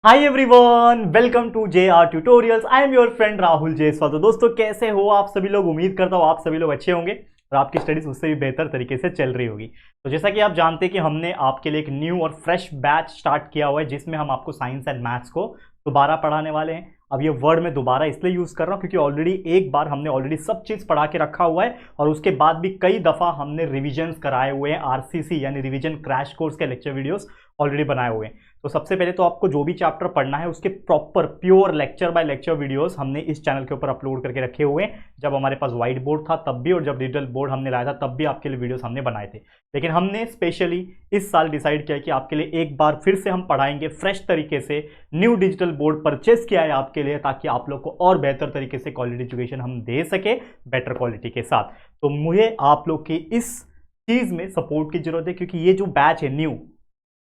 Hi everyone, welcome to JR tutorials. I am your friend Rahul Jaiswal. तो दोस्तों कैसे हो आप सभी लोग? उम्मीद करता हूँ आप सभी लोग अच्छे होंगे और आपकी स्टडीज उससे भी बेहतर तरीके से चल रही होगी। तो जैसा कि आप जानते हैं कि हमने आपके लिए एक न्यू और फ्रेश बैच स्टार्ट किया हुआ है जिसमें हम आपको साइंस एंड मैथ्स को दोबारा पढ़ाने वाले हैं। अब ये वर्ड मैं दोबारा इसलिए यूज़ कर रहा हूँ क्योंकि ऑलरेडी एक बार हमने ऑलरेडी सब चीज़ पढ़ा के रखा हुआ है और उसके बाद भी कई दफ़ा हमने रिविजन्स कराए हुए हैं। RCC यानी रिवीजन क्रैश कोर्स के लेक्चर वीडियोस ऑलरेडी बनाए हुए हैं। तो सबसे पहले तो आपको जो भी चैप्टर पढ़ना है उसके proper pure lecture by lecture videos हमने इस चैनल के ऊपर अपलोड करके रखे हुए हैं। जब हमारे पास व्हाइट बोर्ड था तब भी और जब डिजिटल बोर्ड हमने लाया था तब भी आपके लिए वीडियोस हमने बनाए थे। लेकिन हमने स्पेशली इस साल डिसाइड किया कि आपके लिए एक बार फिर से हम पढ़ाएंगे फ्रेश तरीके से। न्यू डिजिटल बोर्ड परचेस किया है आपके लिए ताकि आप लोग को और बेहतर तरीके से क्वालिटी एजुकेशन हम दे सके बेटर क्वालिटी के साथ। तो मुझे आप लोग की इस चीज़ में सपोर्ट की जरूरत है क्योंकि ये जो बैच है न्यू,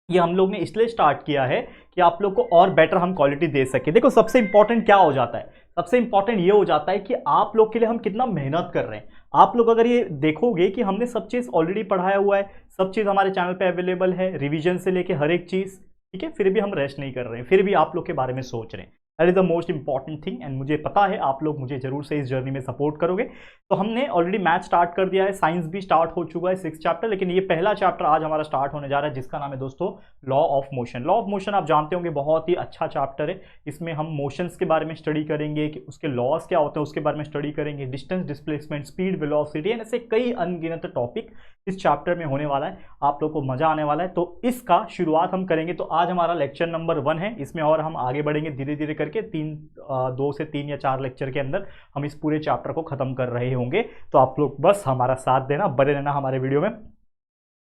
ये हम लोग ने इसलिए स्टार्ट किया है कि आप लोग को और बेटर हम क्वालिटी दे सके। देखो सबसे इंपॉर्टेंट क्या हो जाता है, सबसे इंपॉर्टेंट ये हो जाता है कि आप लोग के लिए हम कितना मेहनत कर रहे हैं। आप लोग अगर ये देखोगे कि हमने सब चीज़ ऑलरेडी पढ़ाया हुआ है, सब चीज़ हमारे चैनल पे अवेलेबल है, रिवीजन से लेके हर एक चीज़, ठीक है, फिर भी हम रेस्ट नहीं कर रहे हैं, फिर भी आप लोग के बारे में सोच रहे हैं। That is the most important thing and मुझे पता है आप लोग मुझे जरूर से इस जर्नी में सपोर्ट करोगे। तो हमने ऑलरेडी मैथ स्टार्ट कर दिया है, साइंस भी स्टार्ट हो चुका है 6 चैप्टर, लेकिन ये पहला चैप्टर आज हमारा स्टार्ट होने जा रहा है जिसका नाम है दोस्तों law of motion. Law of motion आप जानते होंगे बहुत ही अच्छा चैप्टर है। इसमें हम मोशंस के बारे में स्टडी करेंगे कि उसके लॉज क्या होते हैं उसके बारे में स्टडी करेंगे, distance, displacement, speed, velocity and ऐसे कई अनगिनत टॉपिक इस चैप्टर में होने वाला है। आप लोग को मजा आने वाला है। तो इसका शुरुआत हम करेंगे। तो आज हमारा लेक्चर नंबर 1 है, इसमें और हम आगे बढ़ेंगे धीरे धीरे करके 2 से 3 या 4 लेक्चर के अंदर हम इस पूरे चैप्टर को खत्म कर रहे होंगे। तो आप लोग बस हमारा साथ देना, बने रहना हमारे वीडियो में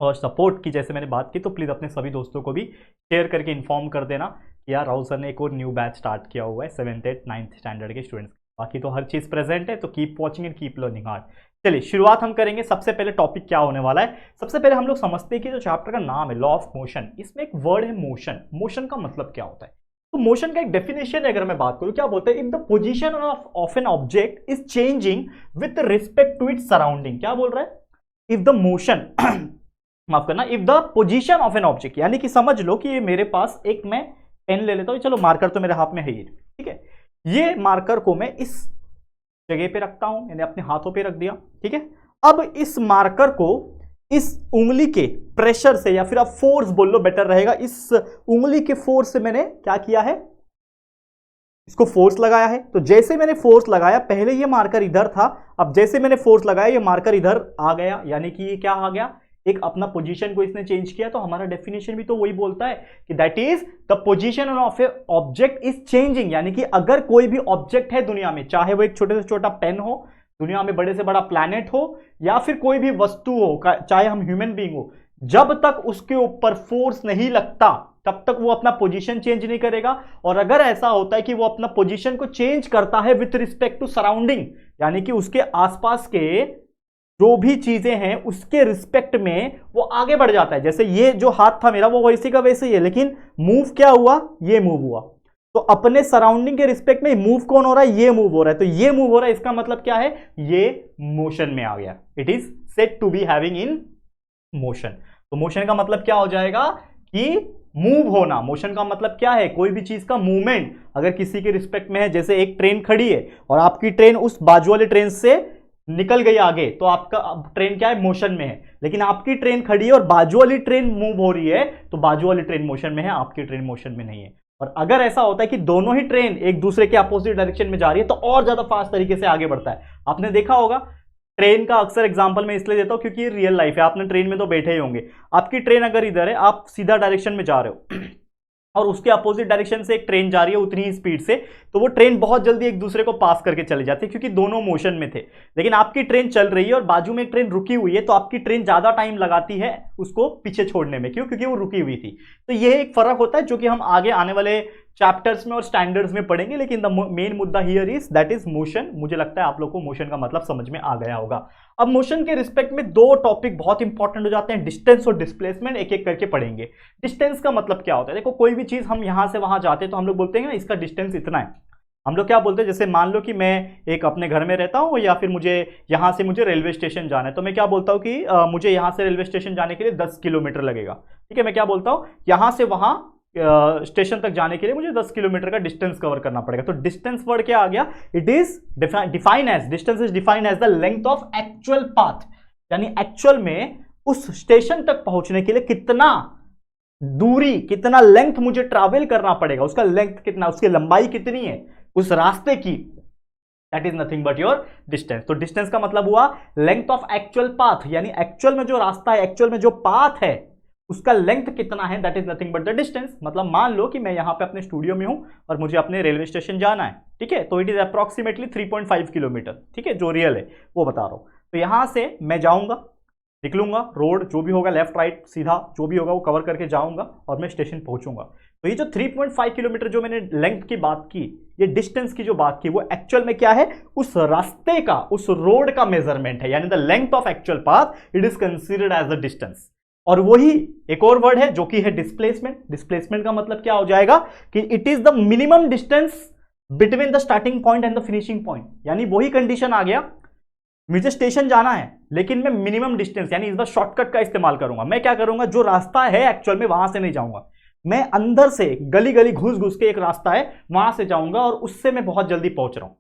और सपोर्ट की जैसे मैंने बात की तो प्लीज़ अपने सभी दोस्तों को भी शेयर करके इन्फॉर्म कर देना कि यार राहुल सर ने एक और न्यू बैच स्टार्ट किया हुआ है 7th 8th 9th स्टैंडर्ड के स्टूडेंट्स। बाकी तो हर चीज़ प्रेजेंट है, तो keep watching and keep learning hard. चलिए शुरुआत हम करेंगे। सबसे पहले टॉपिक क्या होने वाला है, सबसे पहले हम लोग समझते हैं कि जो चैप्टर का नाम है लॉ ऑफ मोशन, इसमें एक वर्ड है मोशन। मोशन का मतलब क्या होता है? तो मोशन का एक डेफिनेशन है अगर मैं बात करूं, क्या बोलते हैं, if the position of an object is changing with respect to its surrounding. क्या बोल रहा है? इफ द मोशन माफ करना, if the position of an object, यानी कि समझ लो कि ये मेरे पास एक, मैं पेन ले लेता हूं, चलो मार्कर तो मेरे हाथ में है ही, ठीक है, ये मार्कर को मैं इस जगह पे रखता हूं, मैंने अपने हाथों पे रख दिया, ठीक है। अब इस मार्कर को इस उंगली के प्रेशर से, या फिर आप फोर्स बोल लो बेटर रहेगा, इस उंगली के फोर्स से मैंने क्या किया है, इसको फोर्स लगाया है। तो जैसे मैंने फोर्स लगाया, पहले ये मार्कर इधर था, अब जैसे मैंने फोर्स लगाया ये मार्कर इधर आ गया, यानी कि ये क्या आ गया, एक अपना पोजीशन को इसने चेंज किया। तो हमारा डेफिनेशन भी तो वही बोलता है कि that is the position of A object is changing. यानी कि अगर कोई भी ऑब्जेक्ट है दुनिया में, चाहे वो एक छोटे से छोटा पेन हो, दुनिया में बड़े से बड़ा प्लैनेट हो, या फिर कोई भी वस्तु हो, चाहे हम ह्यूमन बीइंग हो, जब तक उसके ऊपर फोर्स नहीं लगता तब तक वो अपना पोजीशन चेंज नहीं करेगा। और अगर ऐसा होता है कि वो अपना पोजीशन को चेंज करता है विथ रिस्पेक्ट टू सराउंडिंग, यानी कि उसके आसपास के जो भी चीजें हैं उसके रिस्पेक्ट में वो आगे बढ़ जाता है। जैसे ये जो हाथ था मेरा वो वैसे का वैसे ही है, लेकिन मूव क्या हुआ, ये मूव हुआ। तो अपने सराउंडिंग के रिस्पेक्ट में मूव कौन हो रहा है, ये मूव हो रहा है। तो ये मूव हो रहा है, इसका मतलब क्या है, ये मोशन में आ गया। It is said to be having in motion. तो मोशन का मतलब क्या हो जाएगा कि मूव होना। मोशन का मतलब क्या है, कोई भी चीज का मूवमेंट अगर किसी के रिस्पेक्ट में है, जैसे एक ट्रेन खड़ी है और आपकी ट्रेन उस बाजू वाली ट्रेन से निकल गई आगे, तो आपका ट्रेन क्या है, मोशन में है। लेकिन आपकी ट्रेन खड़ी है और बाजू वाली ट्रेन मूव हो रही है, तो बाजू वाली ट्रेन मोशन में है, आपकी ट्रेन मोशन में नहीं है। और अगर ऐसा होता है कि दोनों ही ट्रेन एक दूसरे के अपोजिट डायरेक्शन में जा रही है तो और ज्यादा फास्ट तरीके से आगे बढ़ता है। आपने देखा होगा, ट्रेन का अक्सर एग्जांपल मैं इसलिए देता हूं क्योंकि ये रियल लाइफ है। आपने ट्रेन में तो बैठे ही होंगे, आपकी ट्रेन अगर इधर है, आप सीधा डायरेक्शन में जा रहे हो और उसके अपोजिट डायरेक्शन से एक ट्रेन जा रही है उतनी ही स्पीड से, तो वो ट्रेन बहुत जल्दी एक दूसरे को पास करके चले जाती है क्योंकि दोनों मोशन में थे। लेकिन आपकी ट्रेन चल रही है और बाजू में एक ट्रेन रुकी हुई है, तो आपकी ट्रेन ज्यादा टाइम लगाती है उसको पीछे छोड़ने में। क्यों? क्योंकि वो रुकी हुई थी। तो ये एक फर्क होता है जो कि हम आगे आने वाले चैप्टर्स में और स्टैंडर्ड्स में पढ़ेंगे। लेकिन द मेन मुद्दा here is that is motion. मुझे लगता है आप लोग को मोशन का मतलब समझ में आ गया होगा। अब मोशन के रिस्पेक्ट में 2 टॉपिक बहुत इंपॉर्टेंट हो जाते हैं, डिस्टेंस और डिस्प्लेसमेंट। एक एक करके पढ़ेंगे। डिस्टेंस का मतलब क्या होता है, देखो कोई भी चीज हम यहां से वहां जाते हैं तो हम लोग बोलते हैं ना इसका डिस्टेंस इतना है। हम लोग क्या बोलते हैं, जैसे मान लो कि मैं एक अपने घर में रहता हूं या फिर मुझे यहां से मुझे रेलवे स्टेशन जाना है, तो मैं क्या बोलता हूं कि मुझे यहां से रेलवे स्टेशन जाने के लिए 10 किलोमीटर लगेगा। ठीक है, मैं क्या बोलता हूं, यहां से वहां स्टेशन तक जाने के लिए मुझे 10 किलोमीटर का डिस्टेंस कवर करना पड़ेगा। तो डिस्टेंस वर्ड क्या आ गया, it is define as, distance is defined as the length of actual path, यानी एक्चुअल में उस स्टेशन तक पहुंचने के लिए कितना दूरी, कितना लेंथ मुझे ट्रैवल करना पड़ेगा, उसका लेंथ कितना, उसकी लंबाई कितनी है उस रास्ते की, that is nothing but your distance. तो डिस्टेंस का मतलब हुआ लेंथ ऑफ एक्चुअल पाथ, यानी एक्चुअल में जो रास्ता है, एक्चुअल में जो पाथ है उसका लेंथ कितना है, that is nothing but the distance. मतलब मान लो कि मैं यहां पे अपने स्टूडियो में हूं और मुझे अपने रेलवे स्टेशन जाना है, ठीक है, तो इट इज अप्रोक्सीमेटली 3.5 किलोमीटर, ठीक है, जो रियल है वो बता रहा हूं। तो यहां से मैं जाऊंगा, निकलूंगा, रोड जो भी होगा, लेफ्ट राइट सीधा जो भी होगा वो कवर करके जाऊंगा और मैं स्टेशन पहुंचूंगा। तो ये जो 3.5 किलोमीटर जो मैंने लेंथ की बात की, ये डिस्टेंस की जो बात की, वो एक्चुअल में क्या है, उस रास्ते का, उस रोड का मेजरमेंट है, यानी the length of actual path it is considered as the distance. और वही एक और वर्ड है जो कि है डिस्प्लेसमेंट। डिस्प्लेसमेंट का मतलब क्या हो जाएगा कि it is the minimum distance between the starting point and the finishing point, यानी वही कंडीशन आ गया, मुझे स्टेशन जाना है लेकिन मैं मिनिमम डिस्टेंस यानी इस बार शॉर्टकट का इस्तेमाल करूंगा। मैं क्या करूंगा, जो रास्ता है एक्चुअल में वहां से नहीं जाऊंगा, मैं अंदर से गली गली घुस घुस के एक रास्ता है वहां से जाऊंगा और उससे मैं बहुत जल्दी पहुंच रहा हूं।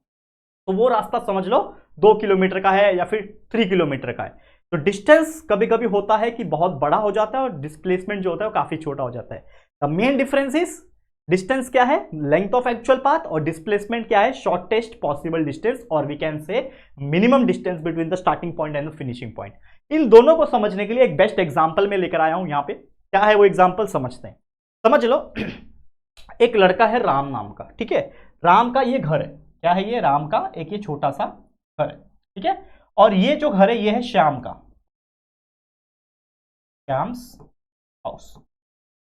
तो वो रास्ता समझ लो 2 किलोमीटर का है या फिर 3 किलोमीटर का है। तो डिस्टेंस कभी कभी होता है कि बहुत बड़ा हो जाता है और डिस्प्लेसमेंट जो होता है वो काफी छोटा हो जाता है। The main difference is distance क्या है, लेंथ ऑफ एक्चुअल पाथ, और डिस्प्लेसमेंट क्या है, शॉर्टेस्ट पॉसिबल डिस्टेंस, और we can say minimum distance between the starting point and the finishing point. इन दोनों को समझने के लिए एक बेस्ट एग्जांपल में लेकर आया हूं यहां पे। क्या है वो एग्जांपल समझते हैं। समझ लो एक लड़का है राम नाम का, ठीक है, राम का ये घर है, क्या है ये, राम का एक ये छोटा सा घर है, ठीक है, और ये जो घर है ये है श्याम का, श्याम्स हाउस,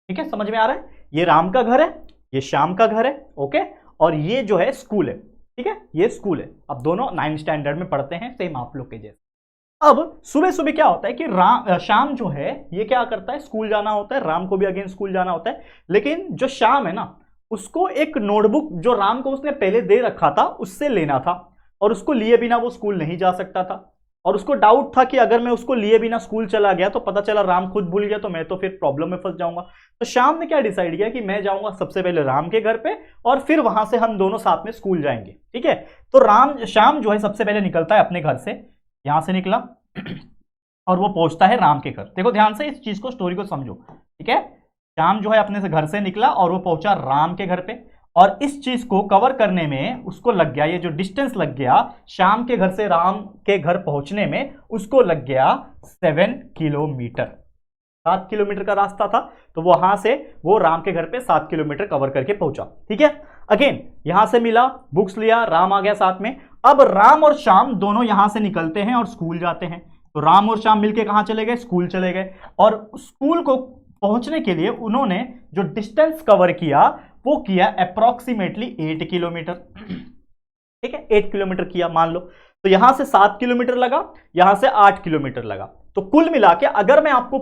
ठीक है, समझ में आ रहा है, ये राम का घर है, ये श्याम का घर है, ओके, और ये जो है स्कूल है, ठीक है, ये स्कूल है। अब दोनों 9th स्टैंडर्ड में पढ़ते हैं, सेम आप लोग के जैसे। अब सुबह सुबह क्या होता है कि श्याम जो है ये क्या करता है, स्कूल जाना होता है, राम को भी अगेन स्कूल जाना होता है, लेकिन जो श्याम है ना उसको एक नोटबुक जो राम को उसने पहले दे रखा था उससे लेना था, और उसको लिए बिना वो स्कूल नहीं जा सकता था, और उसको डाउट था कि अगर मैं उसको लिए बिना स्कूल चला गया तो पता चला राम खुद भूल गया तो मैं तो फिर प्रॉब्लम में फंस जाऊंगा। तो श्याम ने क्या डिसाइड किया कि मैं जाऊंगा सबसे पहले राम के घर पे और फिर वहां से हम दोनों साथ में स्कूल जाएंगे, ठीक है। तो श्याम जो है सबसे पहले निकलता है अपने घर से, यहां से निकला और वो पहुंचता है राम के घर। देखो ध्यान से इस चीज को, स्टोरी को समझो, ठीक है। श्याम जो है अपने से घर से निकला और वो पहुंचा राम के घर पे, और इस चीज को कवर करने में उसको लग गया, ये जो डिस्टेंस लग गया श्याम के घर से राम के घर पहुंचने में, उसको लग गया 7 किलोमीटर। 7 किलोमीटर का रास्ता था, तो वहां से वो राम के घर पे 7 किलोमीटर कवर करके पहुंचा, ठीक है। अगेन यहां से मिला, बुक्स लिया, राम आ गया साथ में। अब राम और श्याम दोनों यहां से निकलते हैं और स्कूल जाते हैं। तो राम और श्याम मिलके कहां चले गए, स्कूल चले गए, और स्कूल को पहुंचने के लिए उन्होंने जो डिस्टेंस कवर किया वो किया अप्रोक्सीमेटली 8 किलोमीटर, ठीक है, 8 किलोमीटर किया मान लो। तो यहां से 7 किलोमीटर लगा, यहां से 8 किलोमीटर लगा। तो कुल मिला के अगर मैं आपको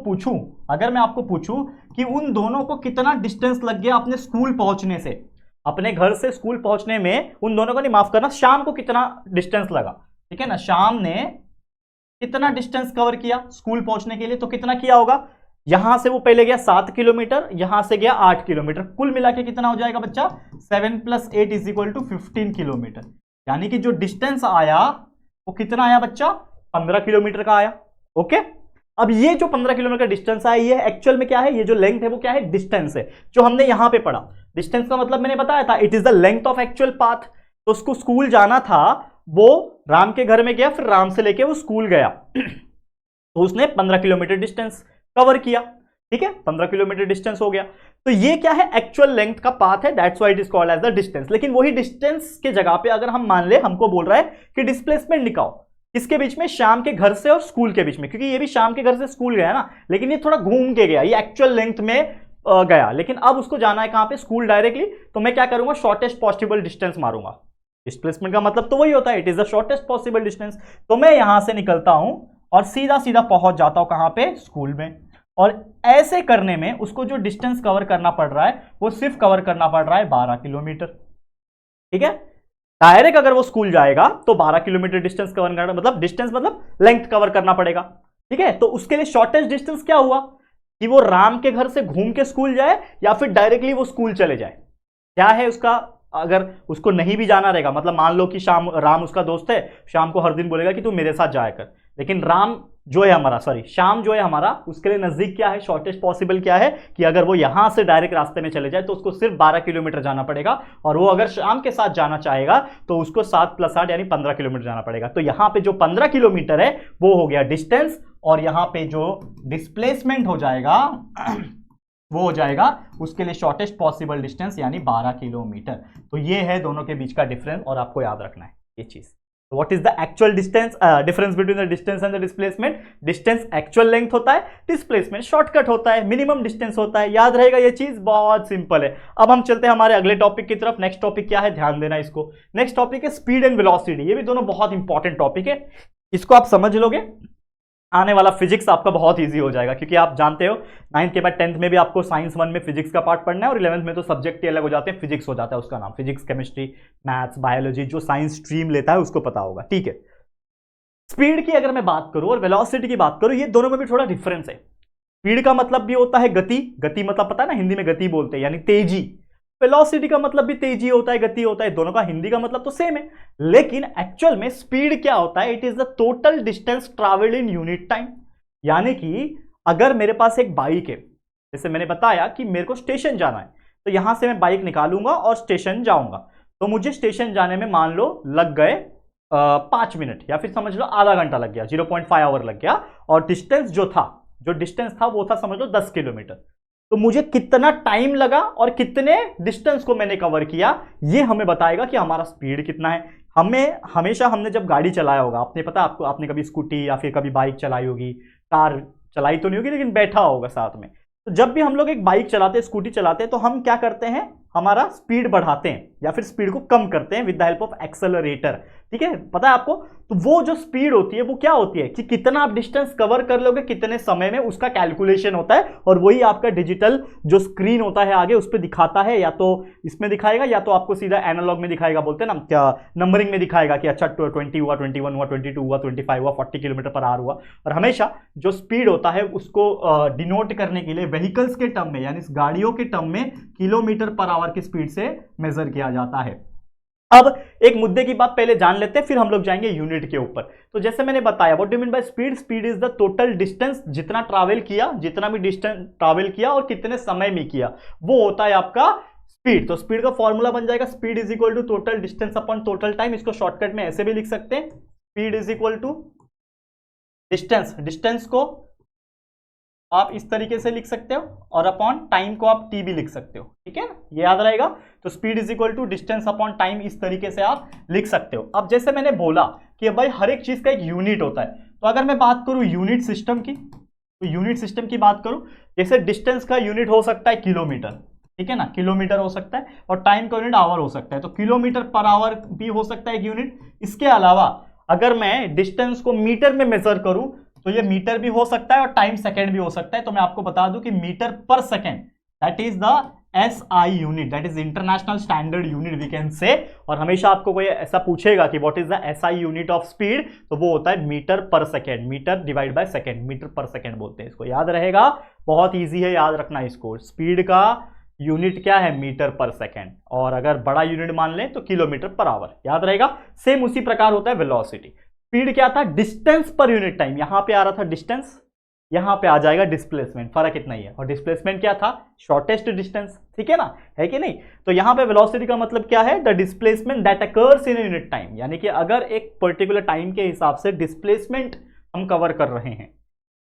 पूछूं कि उन दोनों को कितना डिस्टेंस लग गया अपने स्कूल पहुंचने से, अपने घर से स्कूल पहुंचने में उन दोनों को, नहीं माफ करना, श्याम को कितना डिस्टेंस लगा, ठीक है ना, श्याम ने कितना डिस्टेंस कवर किया स्कूल पहुंचने के लिए, तो कितना किया होगा, यहां से वो पहले गया 7 किलोमीटर, यहां से गया 8 किलोमीटर, कुल मिला के कितना हो जाएगा बच्चा, 7 + 8 = 15 किलोमीटर। यानी कि जो डिस्टेंस आया वो कितना आया बच्चा, 15 किलोमीटर का आया, ओके। अब ये जो 15 किलोमीटर का डिस्टेंस आया, ये एक्चुअल में क्या है, ये जो लेंथ है वो क्या है, डिस्टेंस है, जो हमने यहां पे पढ़ा। डिस्टेंस का मतलब मैंने बताया था, it is the length of actual path. तो उसको स्कूल जाना था, वो राम के घर में गया, फिर राम से लेके वो स्कूल गया तो उसने 15 किलोमीटर डिस्टेंस कवर किया, ठीक है, 15 किलोमीटर डिस्टेंस हो गया। तो ये क्या है, एक्चुअल लेंथ का पाथ है, that's why it is called as the distance. लेकिन वही डिस्टेंस के जगह पे अगर हम मान ले, हमको बोल रहा है कि डिस्प्लेसमेंट निकालो, किसके बीच में, श्याम के घर से और स्कूल के बीच में, क्योंकि ये भी श्याम के घर से स्कूल गया ना, लेकिन ये थोड़ा घूम के गया, ये एक्चुअल लेंथ में गया, लेकिन अब उसको जाना है कहां पे, स्कूल डायरेक्टली। तो मैं क्या करूंगा, शॉर्टेस्ट पॉसिबल डिस्टेंस मारूंगा। डिस्प्लेसमेंट का मतलब तो वही होता है, it is the shortest possible distance. तो मैं यहां से निकलता हूं और सीधा सीधा पहुंच जाता हूं कहां पे, स्कूल में। और ऐसे करने में उसको जो डिस्टेंस कवर करना पड़ रहा है वो सिर्फ कवर करना पड़ रहा है 12 किलोमीटर, ठीक है। डायरेक्ट अगर वो स्कूल जाएगा तो 12 किलोमीटर डिस्टेंस कवर करना, मतलब डिस्टेंस मतलब लेंथ कवर करना पड़ेगा, ठीक है। तो उसके लिए शॉर्टेस्ट डिस्टेंस क्या हुआ, कि वो राम के घर से घूम के स्कूल जाए या फिर डायरेक्टली वो स्कूल चले जाए? क्या है उसका? अगर उसको नहीं भी जाना रहेगा, मतलब मान लो कि राम उसका दोस्त है, शाम को हर दिन बोलेगा कि तू मेरे साथ जाया कर, लेकिन श्याम जो है हमारा, उसके लिए नजदीक क्या है, शॉर्टेस्ट पॉसिबल क्या है कि अगर वो यहां से डायरेक्ट रास्ते में चले जाए तो उसको सिर्फ 12 किलोमीटर जाना पड़ेगा, और वो अगर श्याम के साथ जाना चाहेगा तो उसको 7 + 8 यानी 15 किलोमीटर जाना पड़ेगा। तो यहां पे जो 15 किलोमीटर है वो हो गया डिस्टेंस, और यहां पे जो डिस्प्लेसमेंट हो जाएगा वो हो जाएगा उसके लिए शॉर्टेस्ट पॉसिबल डिस्टेंस यानी 12 किलोमीटर। तो ये है दोनों के बीच का डिफरेंस, और आपको याद रखना है ये चीज। What is the actual difference between the distance and the displacement? Distance actual length होता है, डिस्प्लेसमेंट शॉर्टकट होता है, मिनिमम डिस्टेंस होता है। याद रहेगा ये चीज, बहुत सिंपल है। अब हम चलते हैं हमारे अगले टॉपिक की तरफ। नेक्स्ट टॉपिक क्या है, ध्यान देना इसको। नेक्स्ट टॉपिक है स्पीड एंड वेलोसिटी। ये भी दोनों बहुत इंपॉर्टेंट टॉपिक है, इसको आप समझ लोगे, आने वाला फिजिक्स आपका बहुत इजी हो जाएगा, क्योंकि आप जानते हो 9th के बाद 10th में भी आपको साइंस 1 में फिजिक्स का पार्ट पढ़ना है, और 11th में तो सब्जेक्ट ही अलग हो जाते हैं, फिजिक्स हो जाता है उसका नाम, फिजिक्स, केमिस्ट्री, मैथ्स, बायोलॉजी, जो साइंस स्ट्रीम लेता है उसको पता होगा, ठीक है। स्पीड की अगर मैं बात करूं और वेलोसिटी की बात करूं, ये दोनों में भी थोड़ा डिफरेंस है। स्पीड का मतलब भी होता है गति, गति मतलब पता है ना, हिंदी में गति बोलते हैं यानी तेजी। वेलोसिटी का मतलब भी तेजी होता है, गति होता है, दोनों का हिंदी का मतलब तो सेम है। लेकिन एक्चुअल में स्पीड क्या होता है, it is the total distance travelled in unit time. यानी कि अगर मेरे पास एक बाइक है, जैसे मैंने बताया कि मेरे को स्टेशन जाना है, तो यहां से मैं बाइक निकालूंगा और स्टेशन जाऊंगा, तो मुझे स्टेशन जाने में मान लो लग गए 5 मिनट, या फिर समझ लो आधा घंटा लग गया, 0.5 आवर लग गया, और डिस्टेंस जो डिस्टेंस था वो था समझ लो 10 किलोमीटर। तो मुझे कितना टाइम लगा और कितने डिस्टेंस को मैंने कवर किया, ये हमें बताएगा कि हमारा स्पीड कितना है। हमने जब गाड़ी चलाया होगा, आपने पता आपको, आपने कभी स्कूटी या फिर कभी बाइक चलाई होगी, कार चलाई तो नहीं होगी लेकिन बैठा होगा साथ में। तो जब भी हम लोग एक बाइक चलाते हैं, स्कूटी चलाते हैं, तो हम क्या करते हैं, हमारा स्पीड बढ़ाते हैं या फिर स्पीड को कम करते हैं with the help of accelerator, ठीक है, पता है आपको। तो वो जो स्पीड होती है वो क्या होती है कि कितना आप डिस्टेंस कवर कर लोगे कितने समय में, उसका कैलकुलेशन होता है, और वही आपका डिजिटल जो स्क्रीन होता है आगे उस पर दिखाता है, या तो इसमें दिखाएगा या तो आपको सीधा एनालॉग में दिखाएगा, बोलते हैं ना क्या, नंबरिंग में दिखाएगा कि अच्छा 20 हुआ, 21 हुआ, 22 हुआ, 25 हुआ, 40 किलोमीटर पर आवर हुआ। और हमेशा जो स्पीड होता है उसको डिनोट करने के लिए व्हीकल्स के टर्म में, यानी गाड़ियों के टर्म में किलोमीटर पर आवर की स्पीड से मेजर किया जाता है। अब एक मुद्दे की बात पहले जान लेते हैं, फिर हम लोग जाएंगे यूनिट के ऊपर। तो जैसे मैंने बताया, what do mean by speed? Speed is the total distance, जितना ट्रैवल किया, जितना भी डिस्टेंस ट्रैवल किया और कितने समय में किया, वो होता है आपका स्पीड। तो स्पीड का फॉर्मूला बन जाएगा speed is equal to total distance upon total time. इसको शॉर्टकट में ऐसे भी लिख सकते हैं, speed is equal to distance को आप इस तरीके से लिख सकते हो, और अपॉन टाइम को आप टी भी लिख सकते हो, ठीक है, ये याद रहेगा। तो speed is equal to distance upon time, इस तरीके से आप लिख सकते हो। अब जैसे मैंने बोला कि भाई हर एक चीज का एक यूनिट होता है, तो अगर मैं बात करूं यूनिट सिस्टम की, तो यूनिट सिस्टम की बात करूं, जैसे डिस्टेंस का यूनिट हो सकता है किलोमीटर, ठीक है ना, किलोमीटर हो सकता है, और टाइम का यूनिट आवर हो सकता है, तो किलोमीटर पर आवर भी हो सकता है एक यूनिट। इसके अलावा अगर मैं डिस्टेंस को मीटर में मेजर करूं तो ये मीटर भी हो सकता है और टाइम सेकेंड भी हो सकता है। तो मैं आपको बता दूं कि metre per second, that is the SI unit, that is international standard unit we can say. और हमेशा आपको कोई ऐसा पूछेगा कि what is the SI unit of speed, तो वो होता है metre per second, metre divide by second, metre per second बोलते हैं इसको, याद रहेगा, बहुत ईजी है, याद रखना इसको। स्पीड का यूनिट क्या है, मीटर पर सेकेंड, और अगर बड़ा यूनिट मान लें तो किलोमीटर पर आवर, याद रहेगा। सेम उसी प्रकार होता है वेलोसिटी। स्पीड क्या था, डिस्टेंस पर यूनिट टाइम, यहां पे आ रहा था डिस्टेंस, यहां पे आ जाएगा डिस्प्लेसमेंट, फर्क इतना ही है। और डिस्प्लेसमेंट क्या था, शॉर्टेस्ट डिस्टेंस, ठीक है ना, है कि नहीं। तो यहां पे वेलोसिटी का मतलब क्या है, the displacement that occurs in unit time, यानी कि अगर एक पर्टिकुलर टाइम के हिसाब से डिस्प्लेसमेंट हम कवर कर रहे हैं,